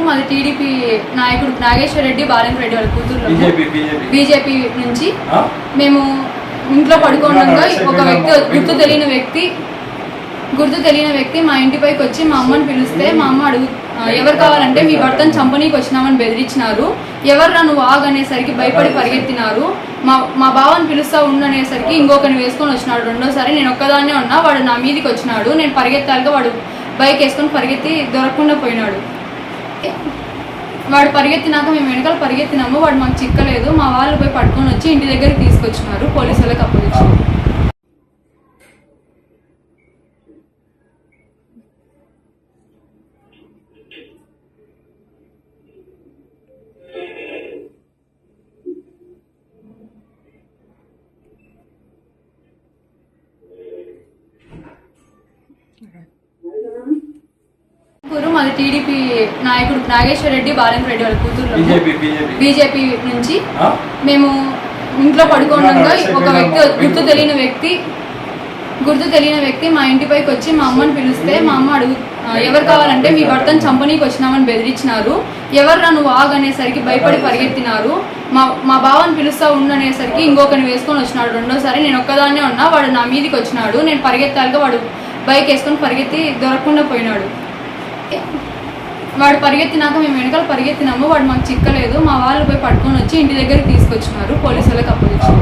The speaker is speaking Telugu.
మాది టీడీపీ నాయకుడు నాగేశ్వర రెడ్డి బాలెంరెడ్డి వాళ్ళ కూతురు బీజేపీ నుంచి మేము ఇంట్లో పడుకోవడంగా ఒక వ్యక్తి గుర్తు తెలియని వ్యక్తి మా ఇంటిపైకి వచ్చి మా అమ్మని పిలిస్తే మా అమ్మ ఎవరు కావాలంటే మీ భర్తను చంపనీకి వచ్చినామని బెదిరించినారు. ఎవర్రా నువ్వు ఆగనేసరికి భయపడి పరిగెత్తినారు. మా బావని పిలుస్తా ఉండనేసరికి ఇంకొకరిని వేసుకొని వచ్చినాడు. రెండోసారి నేను ఒక్కదాన్నే ఉన్నా, వాడు నా మీదికి వచ్చినాడు. నేను పరిగెత్తాలిగా వాడు బైక్ వేసుకొని పరిగెత్తి దొరకకుండా పోయినాడు. వాడు పరిగెత్తినాక మేము వెనకాల పరిగెత్తినాము. వాడు మాకు చిక్కలేదు. మా వాళ్ళు పోయి పట్టుకొని వచ్చి ఇంటి దగ్గరికి తీసుకొచ్చినారు. పోలీసు వాళ్ళకి అప్పగించారు. మాది టీడీపీ నాయకుడు నాగేశ్వర రెడ్డి బాలెంరెడ్డి వాళ్ళ కూతురు బీజేపీ నుంచి మేము ఇంట్లో పడుకోవడంగా ఒక గుర్తు తెలియని వ్యక్తి మా ఇంటిపైకి వచ్చి మా అమ్మని పిలిస్తే మా అమ్మ ఎవరు కావాలంటే మీ భర్తను చంపనీకి వచ్చినామని బెదిరించినారు. ఎవర్రా నువ్వు ఆగనేసరికి భయపడి పరిగెత్తినారు. మా బావని పిలుస్తా ఉండనేసరికి ఇంకొకరిని వేసుకొని వచ్చినాడు. రెండోసారి నేను ఒక్కదాన్నే ఉన్నా, వాడు నా మీదికి వచ్చినాడు. నేను పరిగెత్తాలిగా వాడు బైక్ వేసుకొని పరిగెత్తి దొరకకుండా పోయినాడు. వాడు పరిగెత్తినాక మేము వెనకాల పరిగెత్తినాము. వాడు మాకు చిక్కలేదు. మా వాళ్ళు పోయి పట్టుకొని వచ్చి ఇంటి దగ్గరికి తీసుకొచ్చినారు. పోలీసు వాళ్ళకి అప్పగించారు.